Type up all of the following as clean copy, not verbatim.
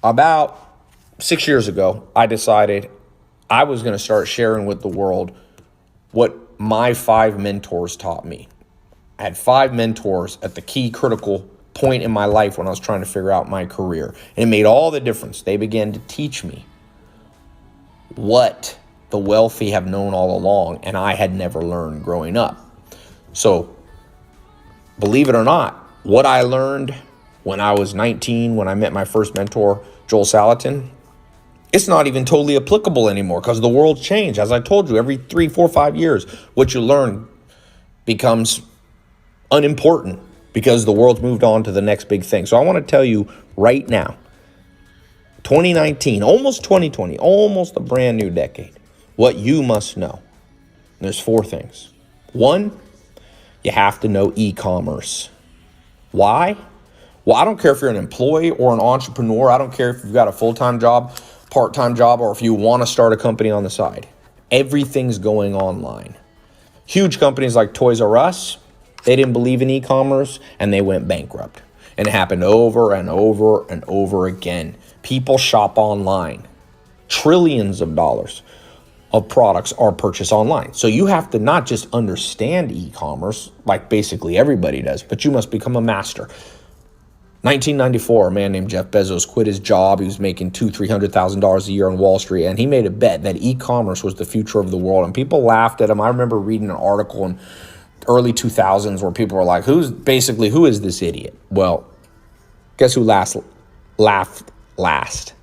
About 6 years ago, I decided I was going to start sharing with the world what my 5 mentors taught me. I had 5 mentors at the key critical point in my life when I was trying to figure out my career. And it made all the difference. They began to teach me what the wealthy have known all along, and I had never learned growing up. So, believe it or not, what I learned when I was 19, when I met my first mentor, Joel Salatin, it's not even totally applicable anymore because the world's changed. As I told you, every 3, 4, 5 years, what you learn becomes unimportant because the world's moved on to the next big thing. So I want to tell you right now, 2019, almost 2020, almost a brand new decade, what you must know. There's 4 things. 1, you have to know e-commerce. Why? Well, I don't care if you're an employee or an entrepreneur. I don't care if you've got a full-time job, part-time job, or if you want to start a company on the side. Everything's going online. Huge companies like Toys R Us, they didn't believe in e-commerce and they went bankrupt. And it happened over and over and over again. People shop online. Trillions of dollars of products are purchased online. So you have to not just understand e-commerce like basically everybody does, but you must become a master. 1994, a man named Jeff Bezos quit his job. He was making $200,000-$300,000 a year on Wall Street, and he made a bet that e-commerce was the future of the world. And people laughed at him. I remember reading an article in early 2000s where people were like, who is this idiot? Well, guess who laughed last?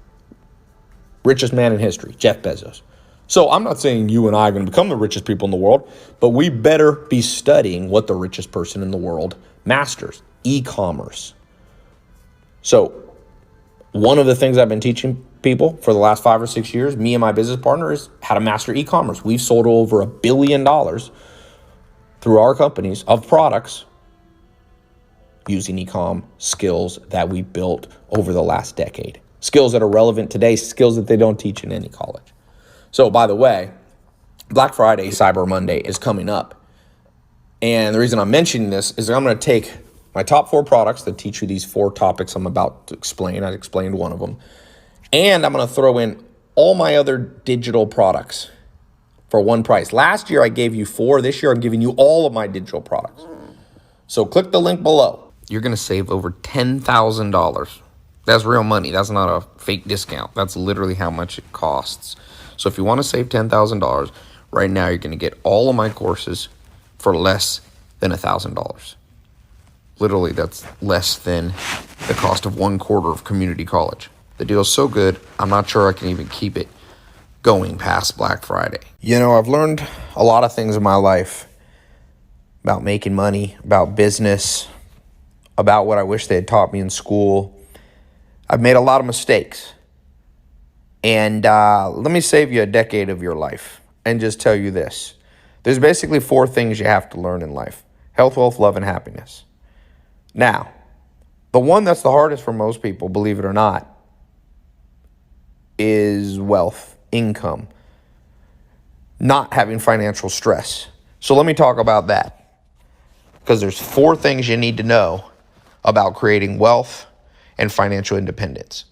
Richest man in history, Jeff Bezos. So I'm not saying you and I are going to become the richest people in the world, but we better be studying what the richest person in the world masters, e-commerce. So one of the things I've been teaching people for the last 5 or 6 years, me and my business partner, is how to master e-commerce. We've sold over $1 billion through our companies of products using e-com skills that we built over the last decade. Skills that are relevant today, skills that they don't teach in any college. So by the way, Black Friday, Cyber Monday is coming up. And the reason I'm mentioning this is that I'm going to take my top 4 products that teach you these 4 topics I'm about to explain. I explained one of them. And I'm going to throw in all my other digital products for one price. Last year, I gave you 4. This year, I'm giving you all of my digital products. So click the link below. You're going to save over $10,000. That's real money. That's not a fake discount. That's literally how much it costs. So if you want to save $10,000, right now, you're going to get all of my courses for less than $1,000. Literally, that's less than the cost of 1/4 of community college. The deal's so good, I'm not sure I can even keep it going past Black Friday. You know, I've learned a lot of things in my life about making money, about business, about what I wish they had taught me in school. I've made a lot of mistakes. And let me save you a decade of your life and just tell you this. There's basically 4 things you have to learn in life: health, wealth, love, and happiness. Now, the one that's the hardest for most people, believe it or not, is wealth, income, not having financial stress. So let me talk about that, because there's 4 things you need to know about creating wealth and financial independence.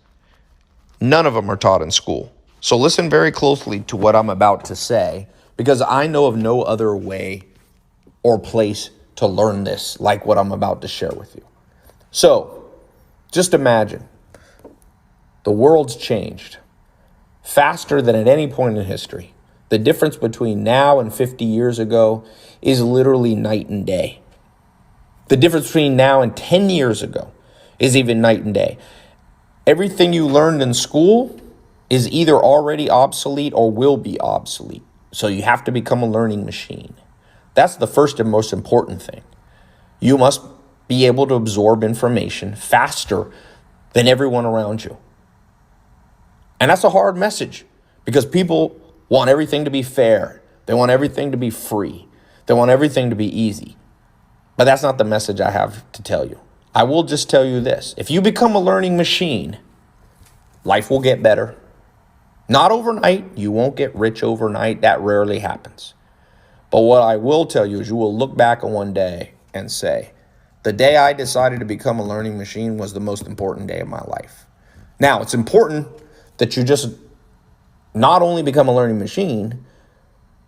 None of them are taught in school. So listen very closely to what I'm about to say, because I know of no other way or place to learn this like what I'm about to share with you. So just imagine the world's changed faster than at any point in history. The difference between now and 50 years ago is literally night and day. The difference between now and 10 years ago is even night and day. Everything you learned in school is either already obsolete or will be obsolete. So you have to become a learning machine. That's the first and most important thing. You must be able to absorb information faster than everyone around you. And that's a hard message, because people want everything to be fair. They want everything to be free. They want everything to be easy. But that's not the message I have to tell you. I will just tell you this. If you become a learning machine, life will get better. Not overnight. You won't get rich overnight. That rarely happens. But what I will tell you is you will look back on one day and say, the day I decided to become a learning machine was the most important day of my life. Now, it's important that you just not only become a learning machine,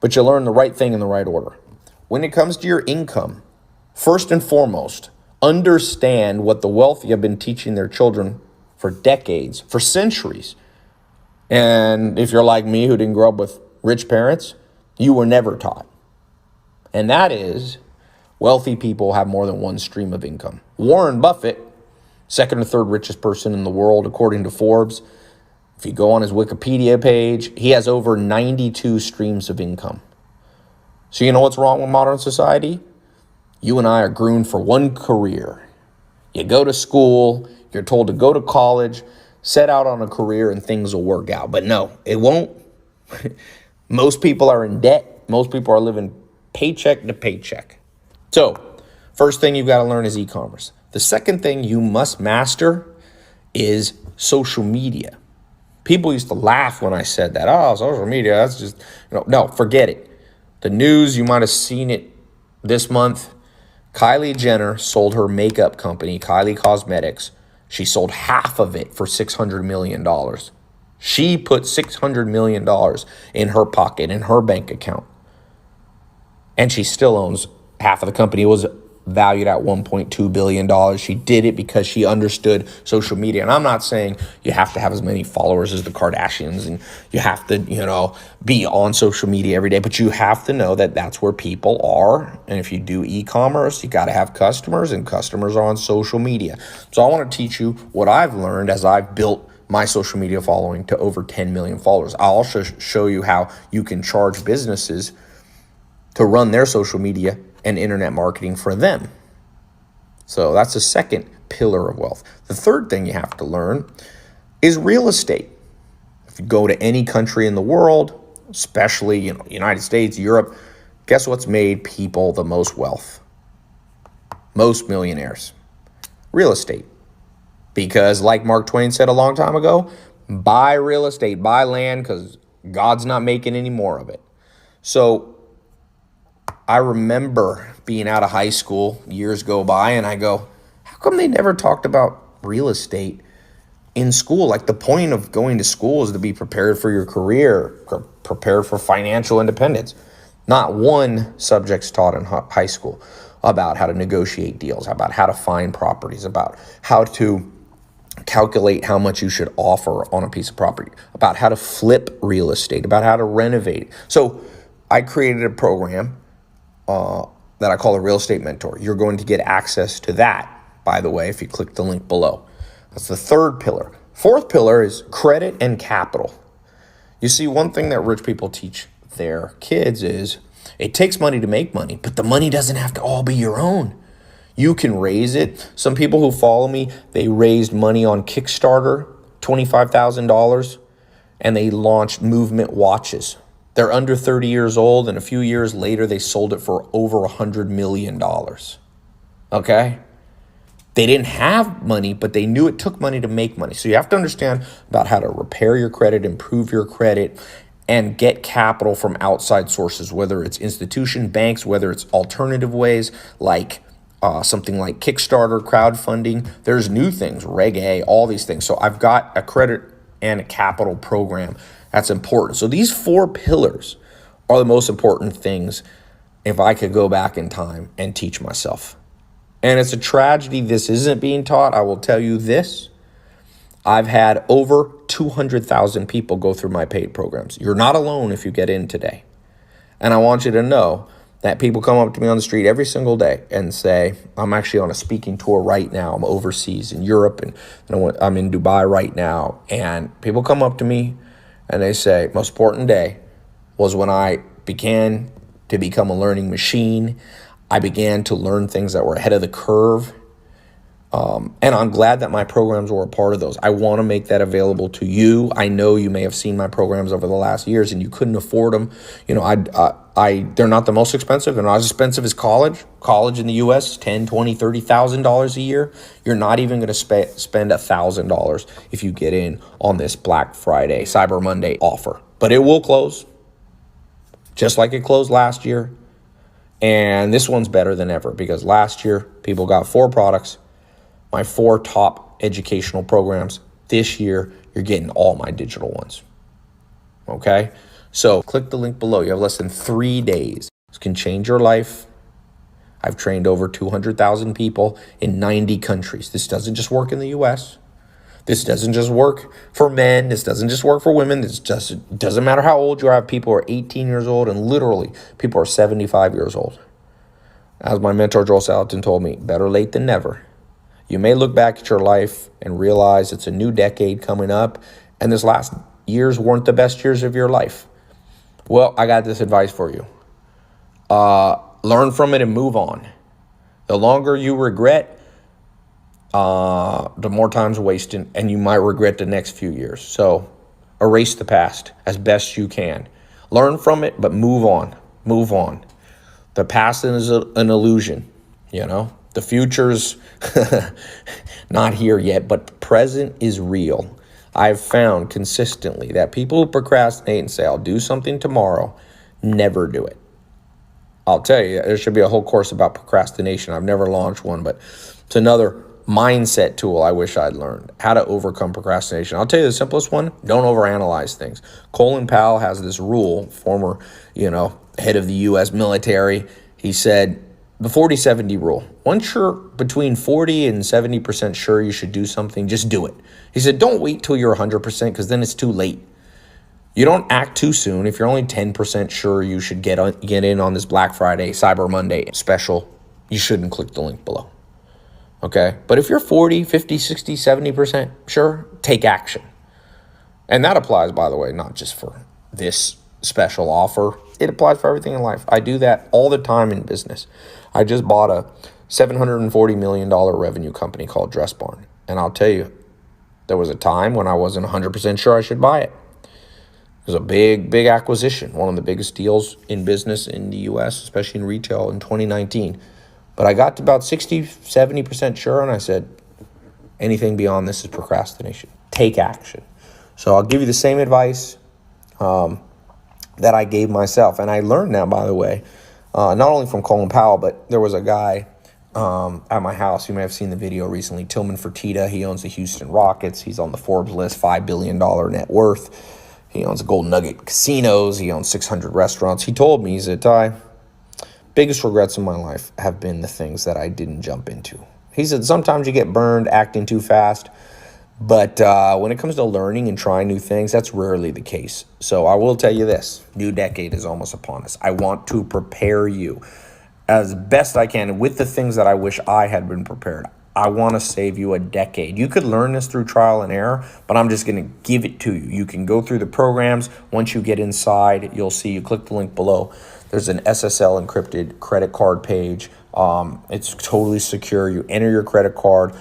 but you learn the right thing in the right order. When it comes to your income, first and foremost, understand what the wealthy have been teaching their children for decades, for centuries. And if you're like me, who didn't grow up with rich parents, you were never taught. And that is, wealthy people have more than one stream of income. Warren Buffett, second or third richest person in the world, according to Forbes. If you go on his Wikipedia page, he has over 92 streams of income. So you know what's wrong with modern society? You and I are groomed for one career. You go to school, you're told to go to college, set out on a career, and things will work out. But no, it won't. Most people are in debt. Most people are living paycheck to paycheck. So, first thing you've got to learn is e-commerce. The second thing you must master is social media. People used to laugh when I said that. Oh, social media, that's just, no, forget it. The news, you might have seen it this month. Kylie Jenner sold her makeup company, Kylie Cosmetics. She sold half of it for $600 million. She put $600 million in her pocket, in her bank account. And she still owns half of the company. It was valued at $1.2 billion. She did it because she understood social media. And I'm not saying you have to have as many followers as the Kardashians and you have to, be on social media every day, but you have to know that that's where people are. And if you do e-commerce, you got to have customers, and customers are on social media. So I want to teach you what I've learned as I've built my social media following to over 10 million followers. I'll also show you how you can charge businesses to run their social media and internet marketing for them. So that's the second pillar of wealth. The third thing you have to learn is real estate. If you go to any country in the world, especially United States, Europe, guess what's made people the most wealth? Most millionaires. Real estate. Because like Mark Twain said a long time ago, buy real estate, buy land, because God's not making any more of it. So I remember being out of high school, years go by, and I go, how come they never talked about real estate in school? Like, the point of going to school is to be prepared for your career, prepared for financial independence. Not one subject's taught in high school about how to negotiate deals, about how to find properties, about how to calculate how much you should offer on a piece of property, about how to flip real estate, about how to renovate. So I created a program that I call a real estate mentor. You're going to get access to that, by the way, if you click the link below. That's the third pillar. Fourth pillar is credit and capital. You see, one thing that rich people teach their kids is it takes money to make money, but the money doesn't have to all be your own. You can raise it. Some people who follow me, they raised money on Kickstarter, $25,000, and they launched Movement watches. They're under 30 years old, and a few years later, they sold it for over $100 million. Okay? They didn't have money, but they knew it took money to make money. So you have to understand about how to repair your credit, improve your credit, and get capital from outside sources, whether it's institution, banks, whether it's alternative ways like something like Kickstarter, crowdfunding. There's new things, Reg A, all these things. So I've got a credit and a capital program that's important. So these four pillars are the most important things if I could go back in time and teach myself. And it's a tragedy this isn't being taught. I will tell you this. I've had over 200,000 people go through my paid programs. You're not alone if you get in today. And I want you to know that people come up to me on the street every single day and say, I'm actually on a speaking tour right now. I'm overseas in Europe and I'm in Dubai right now. And people come up to me and they say, most important day was when I began to become a learning machine. I began to learn things that were ahead of the curve. And I'm glad that my programs were a part of those. I want to make that available to you. I know you may have seen my programs over the last years and you couldn't afford them. They're not the most expensive. They're not as expensive as college. College in the U.S. $10,000, $20,000, $30,000 a year. You're not even going to spend $1,000 if you get in on this Black Friday, Cyber Monday offer. But it will close, just like it closed last year. And this one's better than ever because last year people got 4 products, my 4 top educational programs This year, you're getting all my digital ones. Okay? So click the link below. You have less than 3 days. This can change your life. I've trained over 200,000 people in 90 countries. This doesn't just work in the US. This doesn't just work for men. This doesn't just work for women. It doesn't matter how old you are. People are 18 years old, and literally people are 75 years old. As my mentor Joel Salatin told me, better late than never. You may look back at your life and realize it's a new decade coming up, and this last years weren't the best years of your life. Well, I got this advice for you. Learn from it and move on. The longer you regret, the more time's wasted, and you might regret the next few years. So erase the past as best you can. Learn from it, but move on. Move on. The past is an illusion, you know. The future's not here yet, but the present is real. I've found consistently that people who procrastinate and say, I'll do something tomorrow, never do it. I'll tell you, there should be a whole course about procrastination. I've never launched one, but it's another mindset tool I wish I'd learned. How to overcome procrastination. I'll tell you the simplest one, don't overanalyze things. Colin Powell has this rule, former, head of the U.S. military. He said, the 40-70 rule. Once you're between 40 and 70% sure you should do something, just do it. He said, don't wait till you're 100% because then it's too late. You don't act too soon. If you're only 10% sure you should get in on this Black Friday, Cyber Monday special, you shouldn't click the link below. Okay? But if you're 40, 50, 60, 70% sure, take action. And that applies, by the way, not just for this special offer. It applies for everything in life. I do that all the time in business. I just bought a $740 million revenue company called Dress Barn. And I'll tell you, there was a time when I wasn't 100% sure I should buy it. It was a big, big acquisition, one of the biggest deals in business in the U.S., especially in retail in 2019. But I got to about 60, 70% sure, and I said, anything beyond this is procrastination. Take action. So I'll give you the same advice that I gave myself. And I learned now, by the way, not only from Colin Powell, but there was a guy at my house. You may have seen the video recently, Tillman Fertitta. He owns the Houston Rockets. He's on the Forbes list, $5 billion net worth. He owns Golden Nugget casinos. He owns 600 restaurants. He told me, he said, Tai, biggest regrets in my life have been the things that I didn't jump into. He said, sometimes you get burned acting too fast, but when it comes to learning and trying new things, that's rarely the case. So I will tell you this, new decade is almost upon us. I want to prepare you as best I can with the things that I wish I had been prepared. I want to save you a decade. You could learn this through trial and error, but I'm just going to give it to you. You can go through the programs. Once you get inside, you'll see, you click the link below. There's an SSL encrypted credit card page. It's totally secure. You enter your credit card.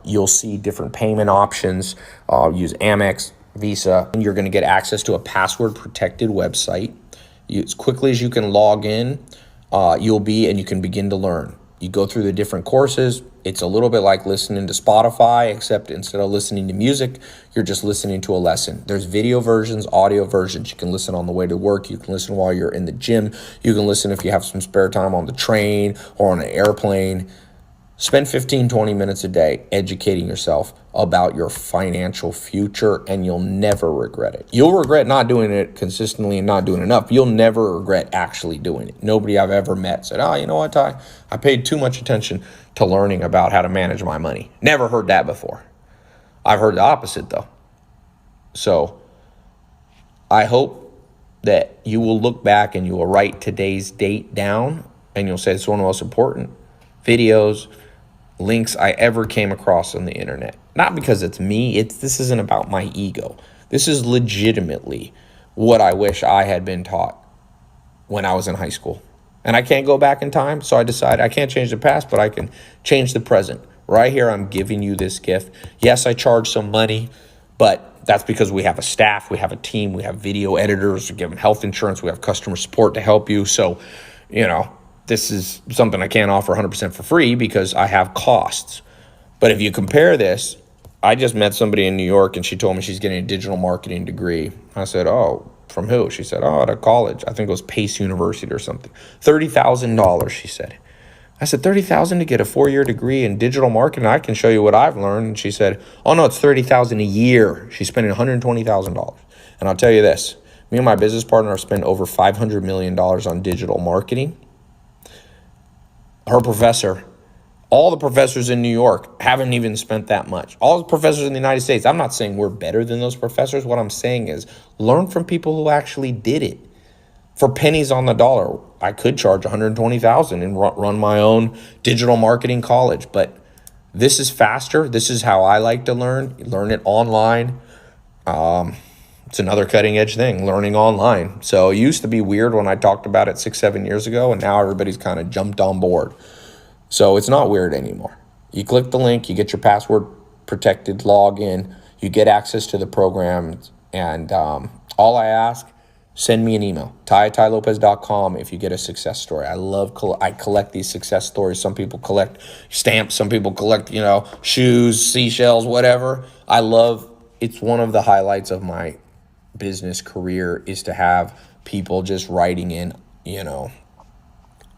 You'll see different payment options. Use Amex, Visa, and you're going to get access to a password protected website. As quickly as you can log in, you can begin to learn. You go through the different courses. It's a little bit like listening to Spotify, except instead of listening to music, you're just listening to a lesson. There's video versions, audio versions. You can listen on the way to work. You can listen while you're in the gym. You can listen if you have some spare time on the train or on an airplane. Spend 15, 20 minutes a day educating yourself about your financial future, and you'll never regret it. You'll regret not doing it consistently and not doing enough. You'll never regret actually doing it. Nobody I've ever met said, you know what, Tai? I paid too much attention to learning about how to manage my money. Never heard that before. I've heard the opposite, though. So I hope that you will look back and you will write today's date down, and you'll say it's one of the most important videos, links I ever came across on the internet. Not because it's me. This isn't about my ego. This is legitimately what I wish I had been taught when I was in high school. And I can't go back in time, so I decided I can't change the past, but I can change the present. Right here, I'm giving you this gift. Yes, I charge some money, but that's because we have a staff, we have a team, we have video editors, we give them health insurance, we have customer support to help you. So, this is something I can't offer 100% for free because I have costs. But if you compare this, I just met somebody in New York and she told me she's getting a digital marketing degree. I said, from who? She said, at a college. I think it was Pace University or something. $30,000, she said. I said, 30,000 to get a 4-year degree in digital marketing. I can show you what I've learned. And she said, oh no, it's 30,000 a year. She's spending $120,000. And I'll tell you this, me and my business partner have spent over $500 million on digital marketing. Her professor, all the professors in New York haven't even spent that much. All the professors in the United States, I'm not saying we're better than those professors. What I'm saying is learn from people who actually did it. For pennies on the dollar, I could charge $120,000 and run my own digital marketing college. But this is faster. This is how I like to learn. Learn it online. It's another cutting edge thing, learning online. So it used to be weird when I talked about it 6-7 years ago, and now everybody's kind of jumped on board. So it's not weird anymore. You click the link, you get your password protected login, you get access to the program, and all I ask, send me an email, tai@tailopez.com if you get a success story. I collect these success stories. Some people collect stamps, some people collect, shoes, seashells, whatever. It's one of the highlights of my business career is to have people just writing in,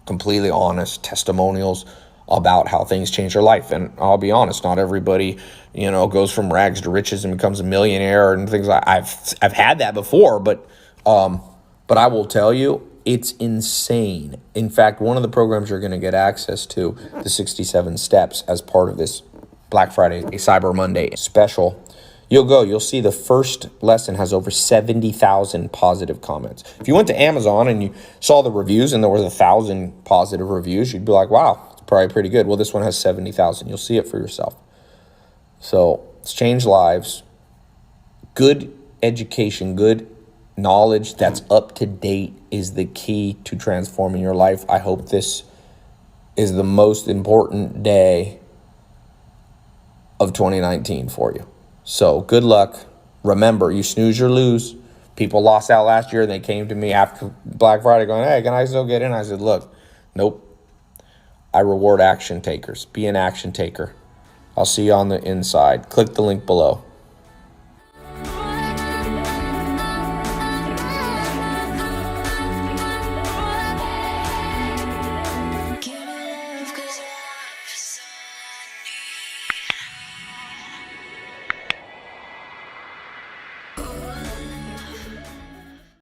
completely honest testimonials about how things change their life. And I'll be honest, not everybody, goes from rags to riches and becomes a millionaire and things like I've had that before, but I will tell you, it's insane. In fact, one of the programs you're going to get access to, the 67 steps, as part of this Black Friday, a Cyber Monday special. You'll see the first lesson has over 70,000 positive comments. If you went to Amazon and you saw the reviews and there was 1,000 positive reviews, you'd be like, wow, it's probably pretty good. Well, this one has 70,000. You'll see it for yourself. So it's changed lives. Good education, good knowledge that's up to date is the key to transforming your life. I hope this is the most important day of 2019 for you. So good luck. Remember, you snooze or lose. People lost out last year. They came to me after Black Friday going, hey, can I still get in? I said, look, nope. I reward action takers. Be an action taker. I'll see you on the inside. Click the link below.